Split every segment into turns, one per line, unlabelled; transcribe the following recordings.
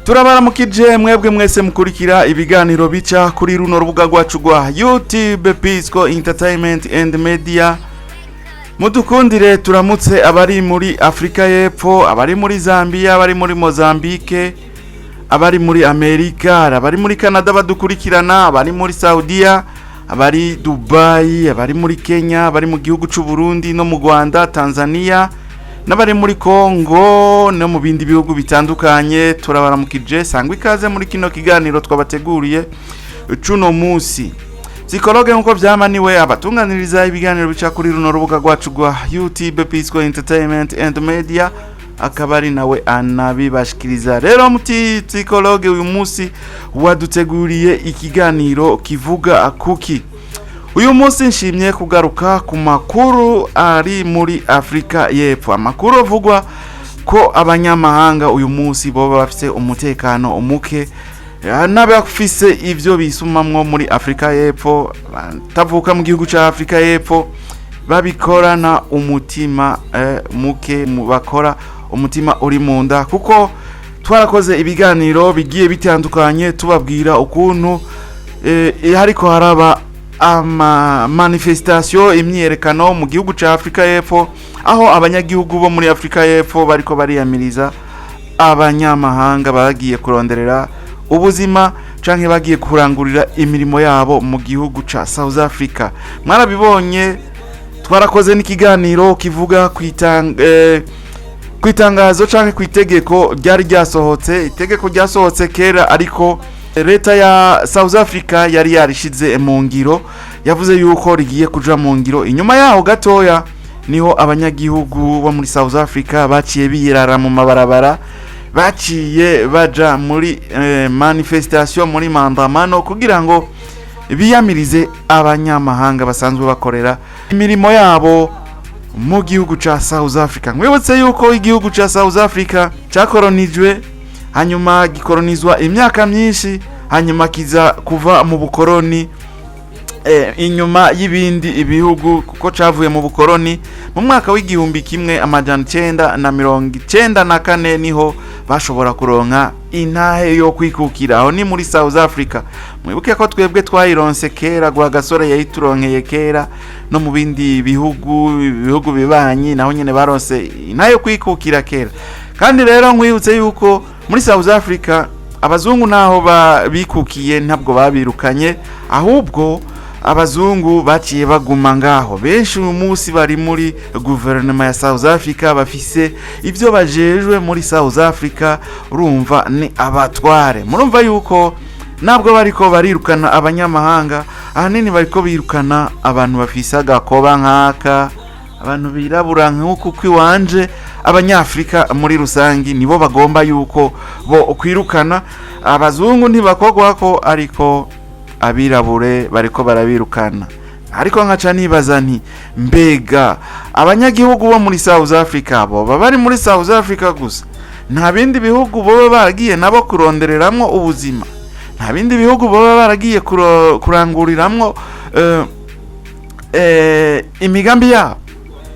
Turabaramukije mwebwe mwese mukurikira ibiganiro bica kuri runo rubuga rwacu rwa YouTube Pisco Entertainment and Media. Mudukundire turamutse abari muri Afrika y'Epfo, abari muri Zambia, abari muri Mozambique, abari muri Amerika, abari muri Canada badukurikirana, abari muri Saudiya, abari Dubai, abari muri Kenya, abari mu gihugu c'u Burundi no mu Rwanda, Tanzania, n'abari muri Kongo no mu bindi bihugu bitandukanye. Turabaramukije sangwa ikaze muri kino kiganiro twabateguriye cuno musi. Psikologe nkuko vyamaniwe abatunganiriza ibiganiro bica kuri runo rubuga rwacu rwa YouTube Pisco Entertainment and Media, akabari nawe anabibashikiriza. Rero muti psikologe uyu musi waduteguriye ikiganiro kivuga kuki. Uyu munsi nshimye kugaruka ku makuru ari muri Afrika y'Epfo. Amakuru avugwa ko abanyamahanga uyu munsi boba bafise umutekano umuke, n'abafise ivyo bisumamwo muri Afrika y'Epfo, tavuka mu gihugu ca Afrika y'Epfo, babikorana umutima muke, bakora umutima uri munda, kuko twarakoze ibiganiro bigiye bitandukanye tubabwira ukuntu hariko haraba manifestation, imyiyerekano mu gihugu ca Afrika y'Epfo, aho abanyagihugu bo muri Afrika y'Epfo bariko bariyamiriza abanyamahanga bagiye kuronderera ubuzima canke bagiye kurangurira imirimo yabo mu gihugu ca South Africa. Mwarabibonye twarakoze n'ikiganiro kivuga kwitangazo canke kwitegeko ryari ryasohotse. Itegeko ryasohotse kera, ariko leta ya South Africa yari yarishize mu ngiro, yavuze yuko rigiye kuja mu ngiro. Inyuma yaho gatoya niho abanyagihugu bo muri South Africa baciye biyirara mu mabarabara, baciye baja muri manifestation, muri mandamano, kugira ngo biyamirize abanyamahanga basanzwe bakorera imirimo yabo mu gihugu ca South Africa. Mwibutse yuko igihugu ca South Africa cakolonijwe, hanyuma gikolonizwa imyaka myinshi, hanyuma kiza kuva mu bukoroni inyuma y'ibindi ibihugu, kuko cavuye mu bukoroni mu mwaka w'igihumbi kimwe amajana 994 niho bashobora kuronka intahe yo kwikukira. Aho ni muri South Africa. Mwibuke ko twebwe twayironse kera, gwa gasore yayituronkeye kera, no mu bindi bihugu bibanyi naho nyene baronse intahe yo kwikukira kera. Kandi rero nkwibutse yuko muri South Africa abazungu naho bikukiye ntabwo babirukanye, ahubwo abazungu baciye baguma ngaho. Benshi uyu munsi bari muri guverinoma ya South Africa, bafise ivyo bajejwe muri South Africa, urumva ni abatware. Murumva yuko nabwo bariko barirukana abanyamahanga, ahanini bariko birukana abantu bafise agakoba nkaka, abantu birabura nk'uko kwiwanje. Abanyafrika muri rusangi nibo bagomba yuko bo kwirukana, abazungu ntibakogwako, ariko abirabure bariko barabirukana. Ariko nkaca nibaza nti mbega abanyagihugu bo muri South Africa bo bari muri South Africa gusa, nta bindi bihugu bo baragiye nabo kurondereramwo ubuzima, nta bindi bihugu bo baragiye kuranguriramwo imigambi yabo?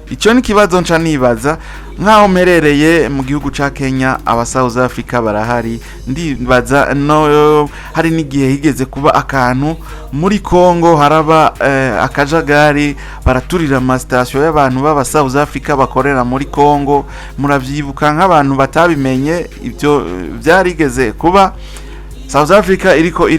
Ico ni kibazo nca nibaza. Nkaho merereye mu gihugu ca Kenya, aba South Africa barahari, ndibaza no hari n'igihe higeze kuba akantu muri Kongo, haraba akajagari, baraturira ama station y'abantu baba South Africa bakorera muri Kongo. Muravyibuka nk'abantu batabimenye, ivyo vyarigeze kuba. South Africa iriko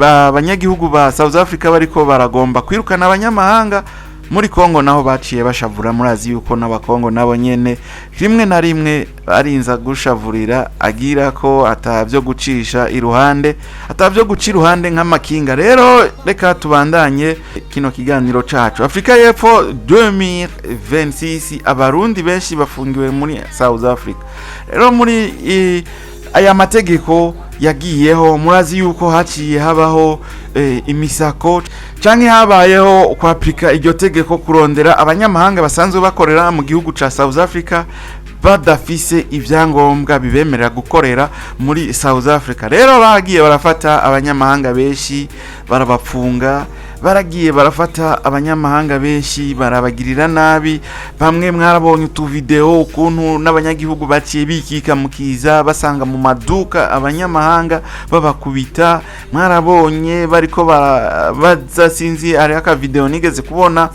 abanyagihugu ba South Africa bariko baragomba kwirukana abanyamahanga muri Kongo, naho baciye bashavura. Murazi yuko n'abakongo nabo nyene rimwe na rimwe barinza gushavurira, agira ko atavyo gucisha iruhande, atavyo guca iruhande nk'amakinga. Rero reka tubandanye kino kiganiro cacu. Afrika y'Epfo 2026, abarundi benshi bafungiwe muri South Africa. Rero muri aya mategeko yagiyeho, murazi yuko haciye habaho imisako, canke habayeho kwapika iryo tegeko kurondera abanyamahanga basanzwe bakorera mu gihugu ca South Africa badafise ivyangombwa bibemerera gukorera muri South Africa. Rero bagiye barafata abanyamahanga benshi, barabapfunga, baragiye barafata abanyamahanga benshi barabagirira nabi. Bamwe mwarabonye utu video ukuntu n'abanyagihugu baciye bikika mukiza basanga mu maduka abanyamahanga babakubita. Mwarabonye bariko baza sinzi ari aka video nigeze kubona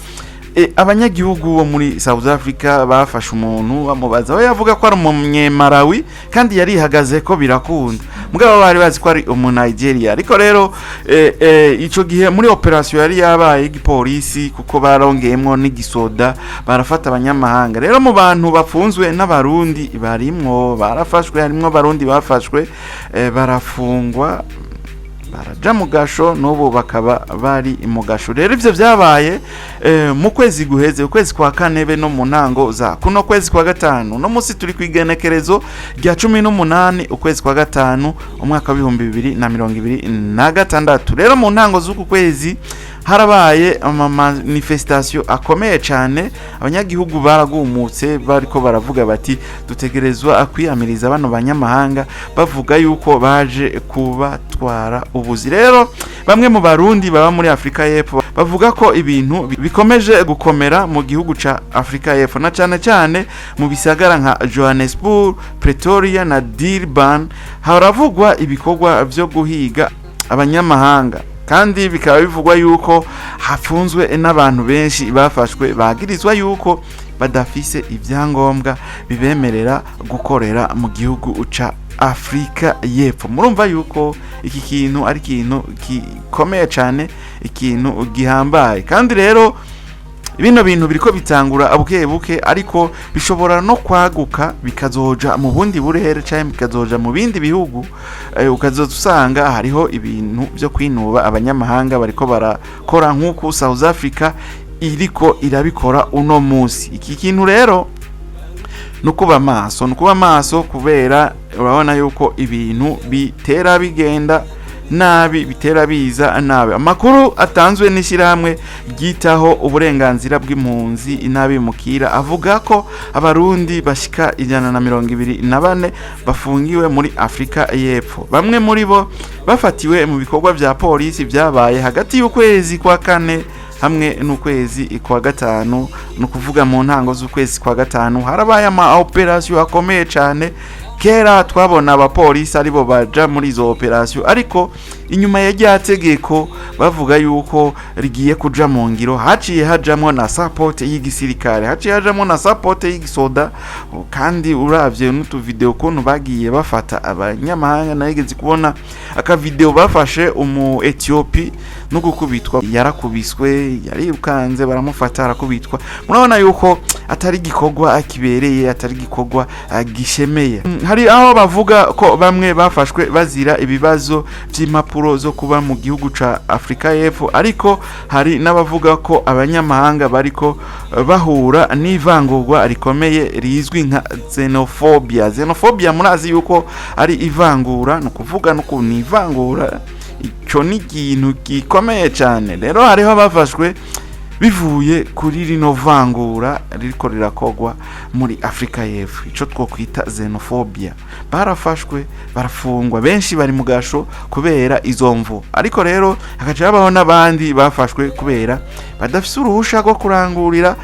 abanyagihugu bo muri South Africa bafashe umuntu bamubaza aho yavuga ko ari umunyemarawi kandi yari ihagaze ko birakunda, mugabo bari bazi ko ari Nigeria. Ariko rero ico gihe muri operation yari yabaye igipolisi kuko barongeyemwo n'igisoda barafata abanyamahanga. Rero mu bantu bafunzwe n'abarundi barimwo barafashwe, harimwo abarundi bafashwe barafungwa baraja mu gasho n'ubu bakaba bari mu gasho. Rero ivyo vyabaye mu kwezi guheze, ukwezi kwa kane be no mu ntango za kuno kwezi kwa gatanu. No musi turi kwigenekerezo rya 18 ukwezi kwa gatanu umwaka wa 2026. Rero mu ntango z'uku kwezi harabaye manifestation akomeye cyane. Abanyagihugu baragumutse bariko baravuga bati dutegerezwa akwiyamiriza bano banyamahanga, bavuga yuko baje kubatwara ubuzi. Rero bamwe mu barundi baba muri Afrika y'Epfo bavuga ko ibintu bikomeje gukomera mu gihugu ca Afrika y'Epfo, na cyane cyane mu bisagara nka Johannesburg, Pretoria na Durban haravugwa ibikorwa byo guhiga abanyamahanga, kandi bikaba bivugwa yuko hafunzwe n'abantu benshi bafashwe bagirizwa yuko badafise ibyangombwa bibemerera gukorera mu gihugu ca Afrika y'Epfo. Murumva yuko iki kintu ari kintu gikomeye cyane, ikintu gihambaye. Kandi rero bino bintu biriko bitangura buke ariko bishobora no kwaguka bikazoja mu bundi burere cyangwa bikazoja mu bindi bihugu. Ukazosanga hariho ibintu byo kwinuba abanyamahanga bariko barakora nk'uko South Africa iriko irabikora uno munsi. Iki kintu rero nukuba maso kubera urabona yuko ibintu bitera bigenda nabi, bitera biza nabi. Amakuru atanzwe n'ishyirahamwe ryitaho uburenganzira bw'impunzi inabi mukira avuga ko abarundi bashika 124 bafungiwe muri Afrika y'Epfo. Bamwe muri bo bafatiwe mu bikorwa vya polisi vyabaye hagati y'ukwezi kwa kane hamwe n'ukwezi kwa gatanu. Nukuvuga mu ntango z'ukwezi kwa gatanu harabaye ama operation akomeye cyane. Kera twabona abapolisi aribo baja muri izo operation, ariko inyuma ya ryategeko bavuga yuko rigiye kuja mu ngiro haciye hajamwo na support y'igisirikare, haciye hajamwo na support y'igisoda. Kandi uravye n'utu video kuntu bagiye bafata abanyamahanga, nageze kubona aka video bafashe umu Ethiopia no gukubitwa, yarakubiswe yarirukanze baramufata arakubitwa. Murabona yuko atari gikorwa akibereye, atari gikorwa gishemeye. Hari aho bavuga ko bamwe bafashwe bazira ibibazo by'impapuro zo kuba mu gihugu ca Afrika y'Epfo, ariko hari n'abavuga ko abanyamahanga bariko bahura n'ivangurwa rikomeye rizwi nka xenophobia. Murazi yuko ari ivangura, no kuvuga no kunivangura, ico ni ikintu gikomeye cyane. Rero hariho bafashwe bivuye kuri rino vangura ririko rirakogwa muri Afrika y'Epfo, ico twokwita xenophobia. Barafashwe barafungwa, benshi bari mu gasho kubera izo mvu. Ariko rero hakaje habaho n'abandi bafashwe kubera badafise uruhusha rwo kurangurira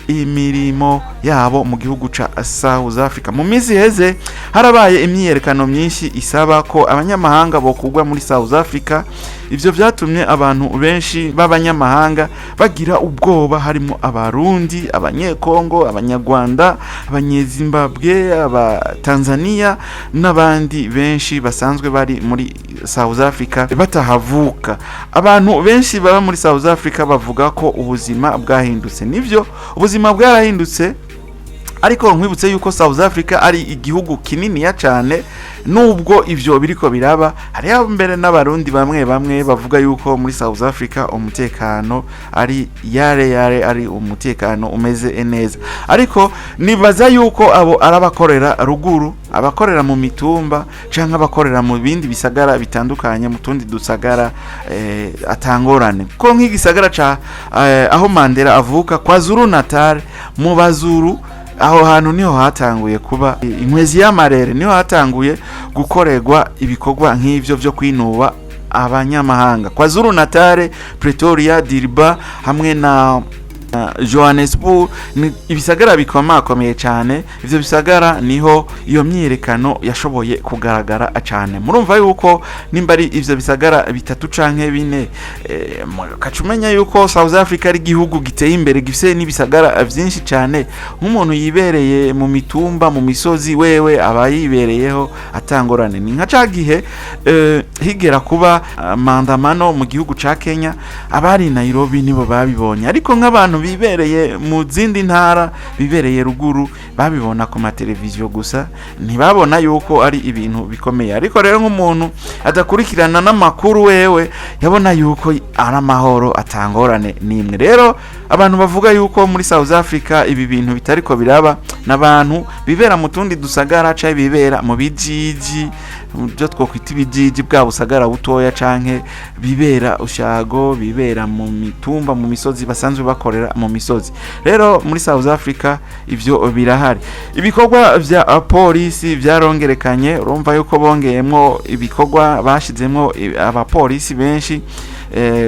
imirimo yabo mu gihugu ca South Africa. Mu mizi heze harabaye imyiyerekano myinshi isaba ko abanyamahanga bokugwa muri South Africa. Ivyo vyatumye abantu benshi b'abanyamahanga bagira ubwoba, harimo abarundi, abanyekongo, abanyarwanda, abanyezimbabwe, abatanzania n'abandi benshi basanzwe bari muri South Africa batahavuka. Abantu benshi baba muri South Africa bavuga ko ubuzima bwahindutse. Nivyo ubuzima bwarahindutse, ariko nkwibutse yuko South Africa ari igihugu kinini ya cyane. Nubwo ivyo biriko biraba, hari mbere n'abarundi bamwe bavuga yuko muri South Africa umutekano ari yare ari umutekano umeze neza. Ariko nibaza yuko abo arabakorera ruguru, abakorera mu mitumba canke abakorera mu bindi bisagara bitandukanye, mu tundi dusagara atangorane. Ko nk'igisagara ca aho Mandela avuka kwa Zulu Natal, mu Bazuru aho hantu niho hatanguye kuba inkwezi y'amarere, niho hatanguye gukorerwa ibikorwa nk'ivyo byo kwinuba abanyamahanga. KwaZulu Natal, Pretoria, Durban hamwe na Johannesburg ni ibisagara bikomakomeye cyane. Ivyo bisagara niho iyo myiyerekano yashoboye kugaragara cyane. Murumva yuko nimba ari ivyo bisagara bitatu canke bine, kacumenya yuko South Africa ari gihugu giteye imbere gifise n'ibisagara vyinshi cyane. Nk'umuntu yibereye mu mitumba mu misozi wewe aba yibereyeho atangorane. Ni nka cagihe higera kuba mandamano mu gihugu ca Kenya, abari Nairobi nibo babibonye, ariko nk'abantu bibereye mu zindi ntara bibereye ruguru babibona ku mateleviziyo gusa, ntibabona yuko ari ibintu bikomeye. Ariko rero nk'umuntu adakurikirana n'amakuru wewe yabona yuko ari amahoro atangorane nimwe. Rero abantu bavuga yuko muri South Africa ibi bintu bitariko biraba n'abantu bibera mu tundi dusagara ca bibera mu bijiji, byo twokwita ibijiji bwa busagara butoya canke bibera ushago, bibera mu mitumba mu misozi basanzwe bakorera mu misozi. Rero muri South Africa ivyo birahari. Ibikorwa vya polisi vyarongerekanye, urumva yuko bongeyemwo ibikorwa bashizemwo abapolisi benshi.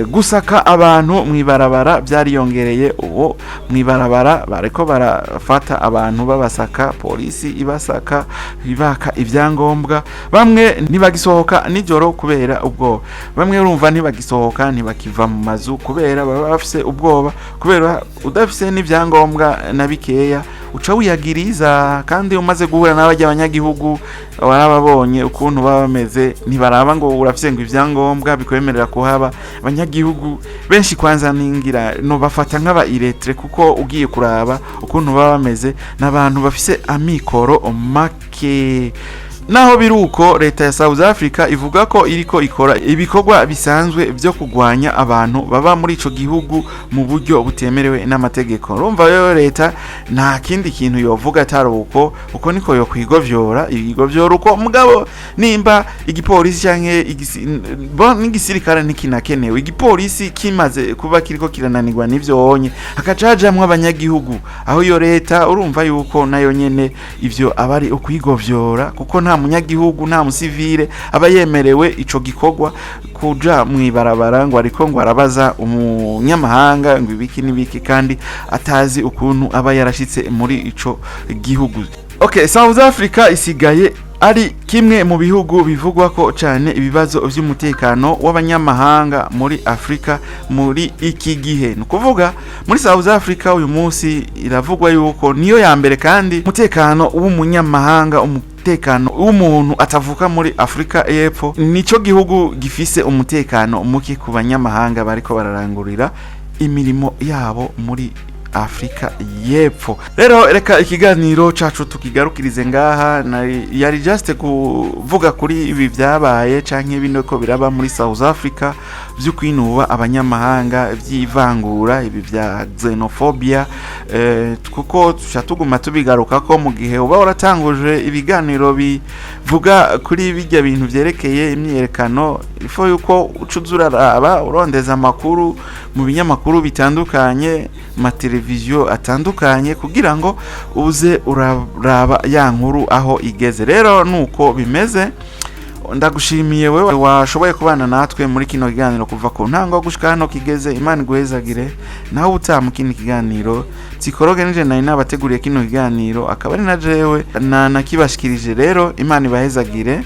Gusaka abantu mwibarabara byariyongereye. Ubu mwibarabara bariko barafata abantu babasaka, polisi ibasaka ibaka ivyangombwa. Bamwe ntibagisohoka nijoro kubera ubwoba, bamwe urumva ntibagisohoka ntibakiva mu mazu kubera baba bafise ubwoba, kubera udafise n'ivyangombwa na bikeya uca wiyagiriza. Kandi umaze guhura n'abajya abanyagihugu warababonye ukuntu baba bameze, ntibaraba ngo urafise ngo ivyangombwa bikwemerera kuhaba. Abanyagihugu benshi kwanza ningira no bafata nk'aba iletre, kuko ugiye kuraba ukuntu baba bameze n'abantu bafise amikoro make. Naho biruko leta ya South Africa ivuga ko iriko ikora ibikorwa bisanzwe byo kugwanya abantu baba muri ico gihugu mu buryo butemerewe n'amategeko. Urumva yo leta nta kindi kintu yovuga ataruko uko niko yo kwigovyora uko mugabo nimba igipolisi canke n'igisirikare nikinakenewe. Igipolisi kimaze kuba kiriko kirananirwa n'ivyo onye akacajamwe abanyagihugu, aho yo leta urumva yuko nayo nyene ivyo abari ukwigovyora, kuko nta munyagihugu nta musivile aba yemerewe ico gikorwa kuja mwibarabara ngo ariko ngo arabaza umunyamahanga ngo ibiki nibiki kandi atazi ukuntu aba yarashitse muri ico gihugu. Okay, South Africa isigaye ari kimwe mu bihugu bivugwa ko cyane ibibazo by'umutekano w'abanyamahanga muri Afrika muri iki gihe. Nukuvuga muri South Africa uyu munsi iravugwa yuko niyo ya mbere kandi umutekano w'umunyamahanga, umutekano w'umuntu atavuka muri Afrika y'Epfo, nico gihugu gifise umutekano muke ku banyamahanga bariko bararangurira imirimo yabo muri Afrika y'Epfo. Rero reka ikiganiro cacu tukigarukirize ngaha. Yari just kuvuga kuri ibi byabaye canke bino ko biraba muri South Africa byo kwinuba abanyamahanga, by'ivangura, ibi bya xenophobia, kuko tuguma tubigaruka ko mu gihe uba waratanguje ibiganiro bivuga kuri bijya bintu vyerekeye imyiyerekano, ifo yuko ucuzura raba urondeza amakuru mu binyamakuru bitandukanye, mateleviziyo atandukanye, kugira ngo uze uraraba ya nkuru aho igeze. Rero nuko bimeze. Ndagushimiye wewe washoboye kubana natwe muri kino kiganiro kuva ku ntango gushika hano kigeze. Imana guhezagire naho utamu kino kiganiro Tsikoroge nije nari nabateguriye kino kiganiro, akaba ari na jewe nakibashikirije. Rero Imana ibahezagire.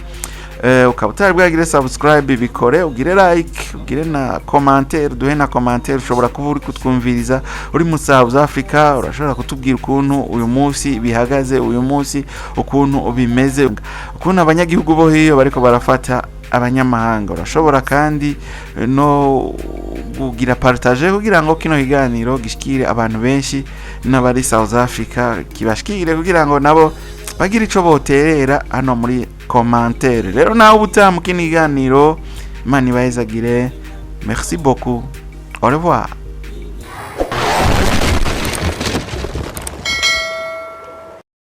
Ukaba utari bwagire subscribe bikore, ugire like, ugire na commentaire, duhe na commentaire. Ushobora kuba uri kutwumviriza uri mu South Africa, urashobora kutubwira ukuntu uyu munsi bihagaze, uyu munsi ukuntu bimeze, ukuntu abanyagihugu bo hiyo bariko barafata abanyamahanga. Urashobora kandi no kugira partage kugira ngo kino kiganiro gishikire abantu benshi n'abari South Africa, kibashikire kugira ngo nabo bagira ico boterera hano muri commentaire. Rero nawe utamu kini kiganiro. Imana ibahezagire. Merci beaucoup. Au revoir.